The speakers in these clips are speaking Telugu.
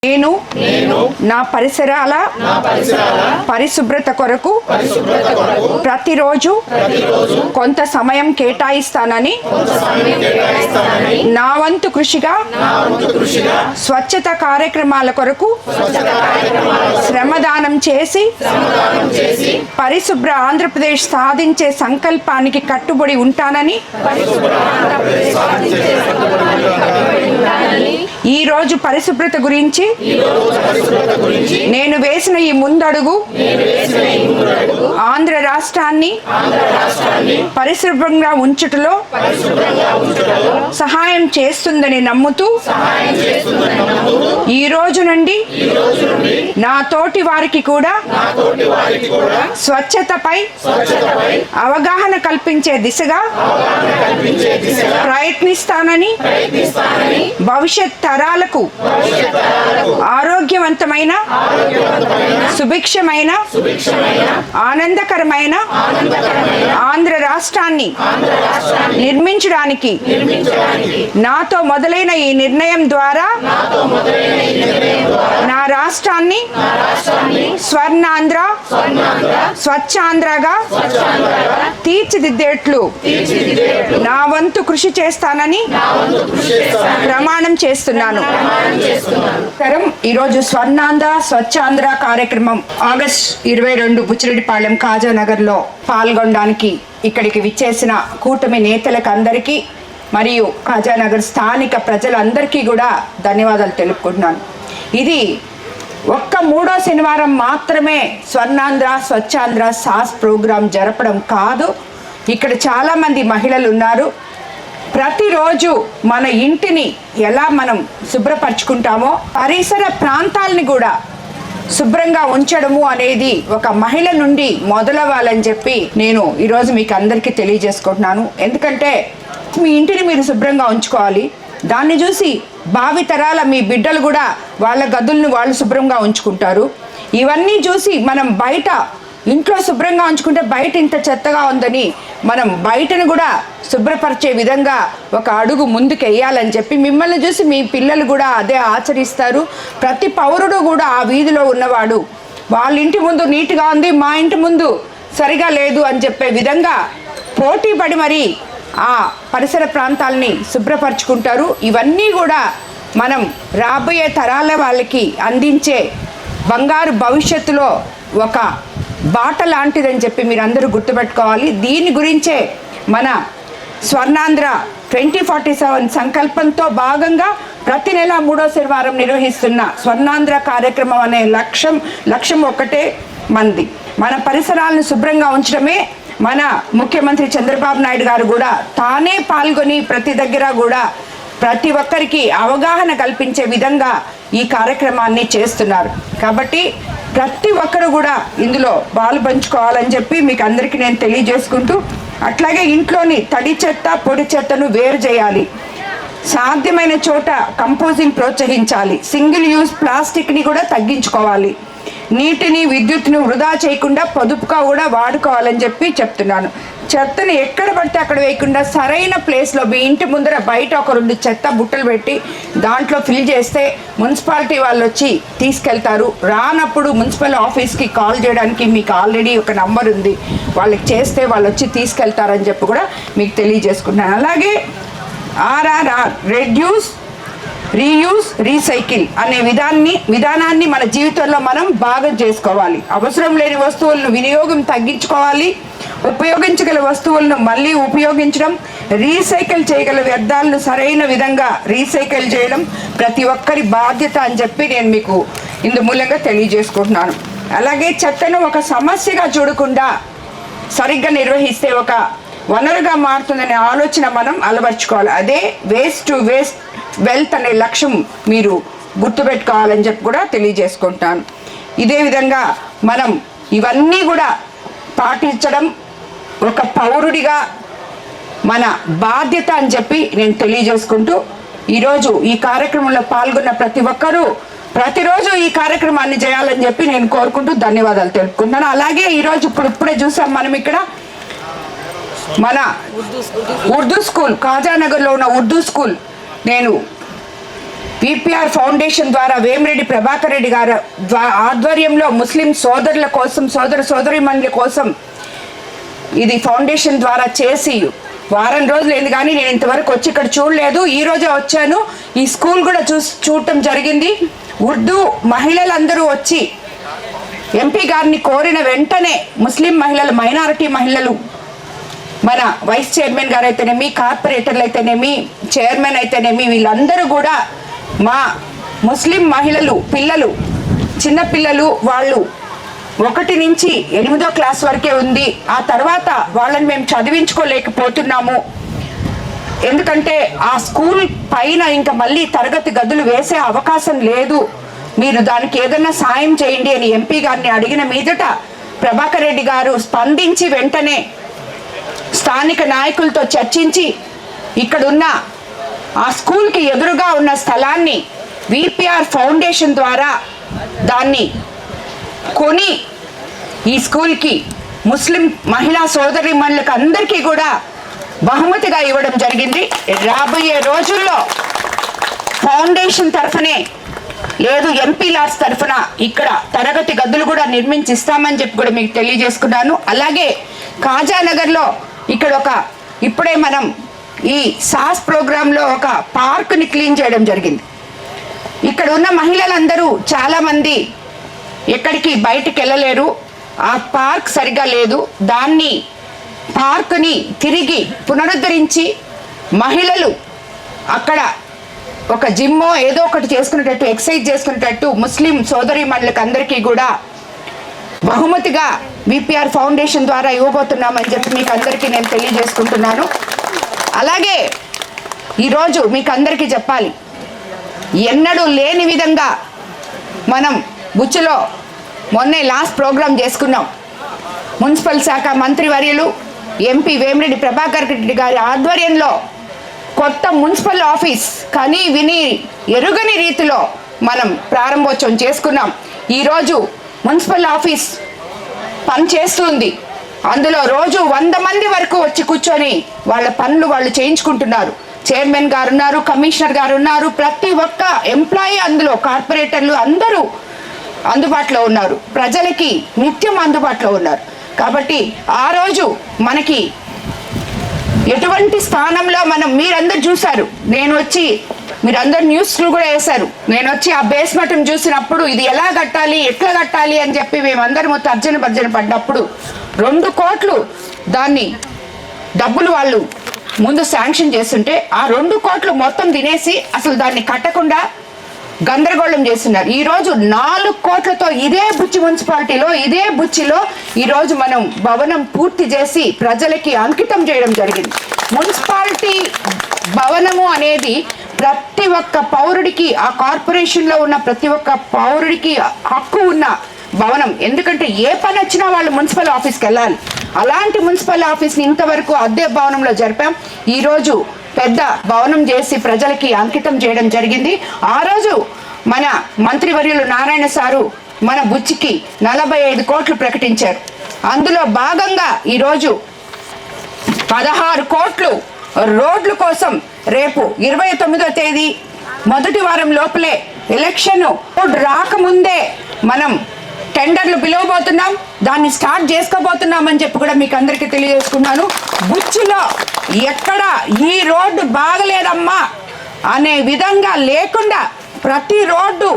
నేను నా పరిసరాల పరిశుభ్రత కొరకు ప్రతిరోజు కొంత సమయం కేటాయిస్తానని నా వంతు కృషిగా స్వచ్ఛత కార్యక్రమాల కొరకు శ్రమదానం చేసి పరిశుభ్ర ఆంధ్రప్రదేశ్ సాధించే సంకల్పానికి కట్టుబడి ఉంటానని ఈ రోజు పరిశుభ్రత గురించి నేను వేసిన ఈ ముందడుగు ఆంధ్ర రాష్ట్రాన్ని పరిశుభ్రంగా ఉంచుటలో సహాయం చేస్తుందని నమ్ముతూ ఈ రోజు నుండి నా తోటి వారికి కూడా స్వచ్ఛతపై అవగాహన కల్పించే దిశగా ప్రయత్నిస్తానని భవిష్యత్ తరాలకు ఆరోగ్యవంతమైన సుభిక్షమైన ఆనందకరమైన ఆంధ్ర రాష్ట్రాన్ని నిర్మించడానికి నాతో మొదలైన ఈ నిర్ణయం ద్వారా నా రాష్ట్రాన్ని స్వర్ణాంధ్ర స్వచ్ఛాంధ్రగా తీర్చిదిద్దేట్లు నా వంతు కృషి చేస్తానని ప్రమాణం చేస్తున్నాను. ఈరోజు స్వర్ణాంధ్ర స్వచ్ఛాంధ్ర కార్యక్రమం ఆగస్ట్ 22 బుచ్చిరెడ్డిపాళెం కాజానగర్ లో పాల్గొనడానికి ఇక్కడికి విచ్చేసిన కూటమి నేతలకు అందరికీ మరియు కాజానగర్ స్థానిక ప్రజలందరికీ కూడా ధన్యవాదాలు తెలుపుకుంటున్నాను. ఇది ఒక్క 3వ శనివారం మాత్రమే స్వర్ణాంధ్ర స్వచ్ఛాంధ్ర సాస్ ప్రోగ్రాం జరపడం కాదు. ఇక్కడ చాలామంది మహిళలు ఉన్నారు. ప్రతిరోజు మన ఇంటిని ఎలా మనం శుభ్రపరచుకుంటామో పరిసర ప్రాంతాలని కూడా శుభ్రంగా ఉంచడము అనేది ఒక మహిళ నుండి మొదలవ్వాలని చెప్పి నేను ఈరోజు మీకు అందరికీ తెలియజేసుకుంటున్నాను. ఎందుకంటే మీ ఇంటిని మీరు శుభ్రంగా ఉంచుకోవాలి. దాన్ని చూసి భావితరాల మీ బిడ్డలు కూడా వాళ్ళ గదులను వాళ్ళు శుభ్రంగా ఉంచుకుంటారు. ఇవన్నీ చూసి మనం బయట ఇంట్లో శుభ్రంగా ఉంచుకుంటే బయట ఇంత చెత్తగా ఉందని మనం బయటను కూడా శుభ్రపరిచే విధంగా ఒక అడుగు ముందుకు వేయాలని చెప్పి మిమ్మల్ని చూసి మీ పిల్లలు కూడా అదే ఆచరిస్తారు. ప్రతి పౌరుడు కూడా ఆ వీధిలో ఉన్నవాడు వాళ్ళ ఇంటి ముందు నీట్గా ఉంది, మా ఇంటి ముందు సరిగా లేదు అని చెప్పే విధంగా పోటీ పడి మరి ఆ పరిసర ప్రాంతాలని శుభ్రపరచుకుంటారు. ఇవన్నీ కూడా మనం రాబోయే తరాల వాళ్ళకి అందించే బంగారు భవిష్యత్తులో ఒక బాట లాంటిదని చెప్పి మీరు అందరూ గుర్తుపెట్టుకోవాలి. దీని గురించే మన స్వర్ణాంధ్ర 2047 సంకల్పంతో భాగంగా ప్రతి నెల 3వ శనివారం నిర్వహిస్తున్న స్వర్ణాంధ్ర కార్యక్రమం అనే లక్ష్యం ఒక్కటే మంది. మన పరిసరాలను శుభ్రంగా ఉంచడమే. మన ముఖ్యమంత్రి చంద్రబాబు నాయుడు గారు కూడా తానే పాల్గొని ప్రతి దగ్గర కూడా ప్రతి ఒక్కరికి అవగాహన కల్పించే విధంగా ఈ కార్యక్రమాన్ని చేస్తున్నారు. కాబట్టి ప్రతి ఒక్కరు కూడా ఇందులో పాలు పంచుకోవాలని చెప్పి మీకు అందరికీ నేను తెలియజేసుకుంటూ, అట్లాగే ఇంట్లోని తడి చెత్త పొడి చెత్తను వేరు చేయాలి. సాధ్యమైన చోట కంపోజింగ్ ప్రోత్సహించాలి. సింగిల్ యూజ్ ప్లాస్టిక్ని కూడా తగ్గించుకోవాలి. నీటిని విద్యుత్ను వృధా చేయకుండా పొదుపుగా కూడా వాడుకోవాలని చెప్పి చెప్తున్నాను. చెత్తను ఎక్కడ పడితే అక్కడ వేయకుండా సరైన ప్లేస్లో మీ ఇంటి ముందర బయట ఒక 2 చెత్త బుట్టలు పెట్టి దాంట్లో ఫిల్ చేస్తే మున్సిపాలిటీ వాళ్ళు వచ్చి తీసుకెళ్తారు. రానప్పుడు మున్సిపల్ ఆఫీస్కి కాల్ చేయడానికి మీకు ఆల్రెడీ ఒక నంబర్ ఉంది, వాళ్ళకి చేస్తే వాళ్ళు వచ్చి తీసుకెళ్తారని చెప్పి కూడా మీకు తెలియజేసుకుంటున్నాను. అలాగే RRR రెడ్యూస్ రీయూజ్ రీసైకిల్ అనే విధానాన్ని మన జీవితంలో మనం బాగా చేసుకోవాలి. అవసరం లేని వస్తువులను వినియోగం తగ్గించుకోవాలి. ఉపయోగించగల వస్తువులను మళ్ళీ ఉపయోగించడం, రీసైకిల్ చేయగల వ్యర్థాలను సరైన విధంగా రీసైకిల్ చేయడం ప్రతి ఒక్కరి బాధ్యత అని చెప్పి నేను మీకు ఇందు మూలంగా తెలియజేసుకుంటున్నాను. అలాగే చెత్తను ఒక సమస్యగా చూడకుండా సరిగ్గా నిర్వహిస్తే ఒక వనరుగా మారుతుందనే ఆలోచన మనం అలవర్చుకోవాలి. అదే వేస్ట్ టు వేస్ట్ వెల్త్ అనే లక్ష్యం మీరు గుర్తుపెట్టుకోవాలని చెప్పి కూడా తెలియజేసుకుంటాను. ఇదే విధంగా మనం ఇవన్నీ కూడా పాటించడం ఒక పౌరుడిగా మన బాధ్యత అని చెప్పి నేను తెలియజేసుకుంటూ, ఈరోజు ఈ కార్యక్రమంలో పాల్గొన్న ప్రతి ఒక్కరూ ప్రతిరోజు ఈ కార్యక్రమాన్ని చేయాలని చెప్పి నేను కోరుకుంటూ ధన్యవాదాలు తెలుపుకుంటున్నాను. అలాగే ఈరోజు ఇప్పుడే చూసాం మనం ఇక్కడ మన ఉర్దూ స్కూల్ కాజానగర్లో ఉన్న ఉర్దూ స్కూల్ నేను విపిఆర్ ఫౌండేషన్ ద్వారా వేమిరెడ్డి ప్రభాకర్ రెడ్డి గారు ఆధ్వర్యంలో ముస్లిం సోదరుల కోసం సోదరీమణుల కోసం ఇది ఫౌండేషన్ ద్వారా చేసి వారం రోజులు అయింది, కానీ నేను ఇంతవరకు వచ్చి ఇక్కడ చూడలేదు. ఈ రోజే వచ్చాను. ఈ స్కూల్ కూడా చూడటం జరిగింది. ఉర్దూ మహిళలందరూ వచ్చి ఎంపీ గారిని కోరిన వెంటనే ముస్లిం మహిళలు, మైనారిటీ మహిళలు, మన వైస్ చైర్మన్ గారు అయితేనేమి, కార్పొరేటర్లు అయితేనేమి, చైర్మన్ అయితేనేమి, వీళ్ళందరూ కూడా మా ముస్లిం మహిళలు, పిల్లలు, చిన్నపిల్లలు, వాళ్ళు 1 నుంచి 8వ క్లాస్ వరకే ఉంది. ఆ తర్వాత వాళ్ళని మేము చదివించుకోలేకపోతున్నాము. ఎందుకంటే ఆ స్కూల్ పైన ఇంకా మళ్ళీ తరగతి గదులు వేసే అవకాశం లేదు. మీరు దానికి ఏదైనా సాయం చేయండి అని ఎంపీ గారిని అడిగిన మీదట ప్రభాకర్ రెడ్డి గారు స్పందించి వెంటనే స్థానిక నాయకులతో చర్చించి ఇక్కడున్న ఆ స్కూల్కి ఎదురుగా ఉన్న స్థలాన్ని విపిఆర్ ఫౌండేషన్ ద్వారా దాన్ని కొని ఈ స్కూల్కి ముస్లిం మహిళా సోదరీమణులకు అందరికీ కూడా బహుమతిగా ఇవ్వడం జరిగింది. రాబోయే రోజుల్లో ఫౌండేషన్ తరఫునే లేదు, ఎంపీ లాడ్స్ తరఫున ఇక్కడ తరగతి గదులు కూడా నిర్మించిస్తామని చెప్పి కూడా మీకు తెలియజేసుకున్నాను. అలాగే కాజానగర్లో ఇక్కడ ఇప్పుడే మనం ఈ సాస్ ప్రోగ్రాంలో ఒక పార్క్ని క్లీన్ చేయడం జరిగింది. ఇక్కడ ఉన్న మహిళలందరూ చాలామంది ఎక్కడికి బయటికి వెళ్ళలేరు. ఆ పార్క్ సరిగా లేదు. దాన్ని పార్క్ని తిరిగి పునరుద్ధరించి మహిళలు అక్కడ ఒక జిమ్మో ఏదో ఒకటి చేసుకునేటట్టు, ఎక్సర్సైజ్ చేసుకునేటట్టు ముస్లిం సోదరీమణులకు అందరికీ కూడా బహుమతిగా విపిఆర్ ఫౌండేషన్ ద్వారా ఇవ్వబోతున్నామని చెప్పి మీకు అందరికీ నేను తెలియజేసుకుంటున్నాను. అలాగే ఈరోజు మీకు అందరికీ చెప్పాలి, ఎన్నడూ లేని విధంగా మనం బుచ్చిలో మొన్నే లాస్ట్ ప్రోగ్రాం చేసుకున్నాం. మున్సిపల్ శాఖ మంత్రివర్యులు ఎంపీ వేమిరెడ్డి ప్రభాకర్ రెడ్డి గారి ఆధ్వర్యంలో కొత్త మున్సిపల్ ఆఫీస్ కని విని ఎరుగని రీతిలో మనం ప్రారంభోత్సవం చేసుకున్నాం. ఈరోజు మున్సిపల్ ఆఫీస్ పనిచేస్తుంది. అందులో రోజు 100 మంది వరకు వచ్చి కూర్చొని వాళ్ళ పనులు వాళ్ళు చేయించుకుంటున్నారు. చైర్మన్ గారు ఉన్నారు, కమిషనర్ గారు ఉన్నారు, ప్రతి ఒక్క ఎంప్లాయీ అందులో, కార్పొరేటర్లు అందరూ అందుబాటులో ఉన్నారు. ప్రజలకి నిత్యం అందుబాటులో ఉన్నారు. కాబట్టి ఆ రోజు మనకి ఎటువంటి స్థానంలో మీరందరూ చూశారు. నేను వచ్చి మీరందరూ న్యూస్లు కూడా వేశారు. నేను వచ్చి ఆ బేస్మెంట్ని చూసినప్పుడు ఇది ఎలా కట్టాలి, ఎట్లా కట్టాలి అని చెప్పి మేమందరం తర్జన భర్జన పడ్డప్పుడు 2 కోట్లు దాన్ని డబ్బులు వాళ్ళు ముందు శాంక్షన్ చేస్తుంటే ఆ 2 కోట్లు మొత్తం తినేసి అసలు దాన్ని కట్టకుండా గందరగోళం చేస్తున్నారు. ఈరోజు 4 కోట్లతో ఇదే బుచ్చి మున్సిపాలిటీలో, ఇదే బుచ్చిలో ఈరోజు మనం భవనం పూర్తి చేసి ప్రజలకి అంకితం చేయడం జరిగింది. మున్సిపాలిటీ భవనము అనేది ప్రతి ఒక్క పౌరుడికి, ఆ కార్పొరేషన్లో ఉన్న ప్రతి ఒక్క పౌరుడికి హక్కు ఉన్న భవనం. ఎందుకంటే ఏ పని వచ్చినా వాళ్ళు మున్సిపల్ ఆఫీస్కి వెళ్ళాలి. అలాంటి మున్సిపల్ ఆఫీస్ని ఇంతవరకు అద్దె భవనంలో జరిపాం. ఈరోజు పెద్ద భవనం చేసి ప్రజలకి అంకితం చేయడం జరిగింది. ఆ రోజు మన మంత్రివర్యులు నారాయణ సారు మన బుచ్చికి 45 కోట్లు ప్రకటించారు. అందులో భాగంగా ఈరోజు 16 కోట్లు రోడ్ల కోసం రేపు 29వ తేదీ మొదటి వారం లోపలే ఎలక్షన్ రాకముందే మనం టెండర్లు పిలవబోతున్నాం, దాన్ని స్టార్ట్ చేసుకోబోతున్నామని చెప్పి కూడా మీకు అందరికీ తెలియజేసుకున్నాను. బుచ్చిలో ఎక్కడ ఈ రోడ్డు బాగలేదమ్మా అనే విధంగా లేకుండా ప్రతి రోడ్డు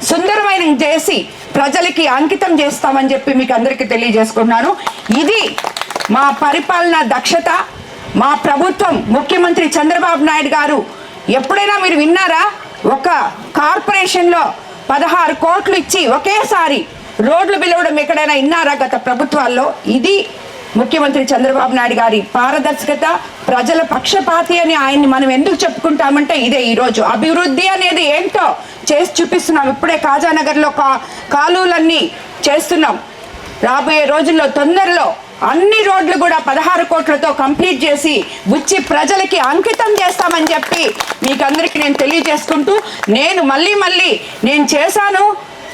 సుందరమైన చేసి ప్రజలకి అంకితం చేస్తామని చెప్పి మీకు అందరికీ తెలియజేసుకున్నాను. ఇది మా పరిపాలన దక్షత. మా ప్రభుత్వం, ముఖ్యమంత్రి చంద్రబాబు నాయుడు గారు ఎప్పుడైనా మీరు విన్నారా? ఒక కార్పొరేషన్లో 16 కోట్లు ఇచ్చి ఒకేసారి రోడ్లు పిలవడం ఎక్కడైనా విన్నారా గత ప్రభుత్వాల్లో? ఇది ముఖ్యమంత్రి చంద్రబాబు నాయుడు గారి పారదర్శకత, ప్రజల పక్షపాతి అని ఆయన్ని మనం ఎందుకు చెప్పుకుంటామంటే ఇదే. ఈరోజు అభివృద్ధి అనేది ఏంటో చేసి చూపిస్తున్నాం. ఇప్పుడే కాజానగర్లో కాలువలన్నీ చేస్తున్నాం. రాబోయే రోజుల్లో తొందరలో అన్ని రోడ్లు కూడా 16 కోట్లతో కంప్లీట్ చేసి బుచ్చి ప్రజలకి అంకితం చేస్తామని చెప్పి మీకు అందరికీ నేను తెలియజేసుకుంటూ, నేను మళ్ళీ నేను చేశాను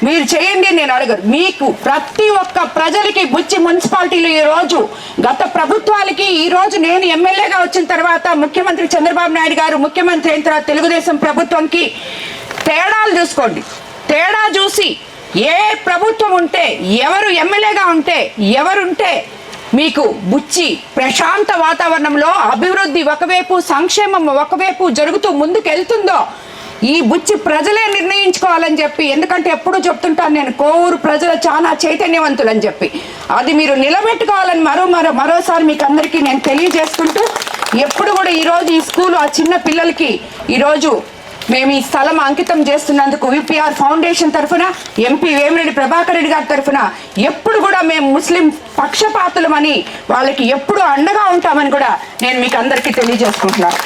మీరు చేయండి నేను అడగరు. మీకు ప్రతి ఒక్క ప్రజలకి బుచ్చి మున్సిపాలిటీలో ఈరోజు గత ప్రభుత్వాలకి, ఈరోజు నేను ఎమ్మెల్యేగా వచ్చిన తర్వాత ముఖ్యమంత్రి చంద్రబాబు నాయుడు గారు ముఖ్యమంత్రి అయిన తర్వాత తెలుగుదేశం ప్రభుత్వంకి తేడాలు చూసుకోండి. తేడా చూసి ఏ ప్రభుత్వం ఉంటే, ఎవరు ఎమ్మెల్యేగా ఉంటే, ఎవరుంటే మీకు బుచ్చి ప్రశాంత వాతావరణంలో అభివృద్ధి ఒకవైపు, సంక్షేమం ఒకవైపు జరుగుతూ ముందుకెళ్తుందో ఈ బుచ్చి ప్రజలే నిర్ణయించుకోవాలని చెప్పి, ఎందుకంటే ఎప్పుడూ చెప్తుంటాను నేను, కోవూరు ప్రజలు చాలా చైతన్యవంతులని చెప్పి, అది మీరు నిలబెట్టుకోవాలని మరోసారి మీకు అందరికీ నేను తెలియజేసుకుంటూ, ఎప్పుడు కూడా ఈరోజు ఈ స్కూలు ఆ చిన్న పిల్లలకి ఈరోజు మేము ఈ స్థలం అంకితం చేస్తున్నందుకు విపిఆర్ ఫౌండేషన్ తరఫున, ఎంపీ వేమిరెడ్డి ప్రభాకర్ రెడ్డి గారి తరఫున ఎప్పుడు కూడా మేము ముస్లిం పక్షపాతులమని, వాళ్ళకి ఎప్పుడు అండగా ఉంటామని కూడా నేను మీకు అందరికీ తెలియజేసుకుంటున్నాను.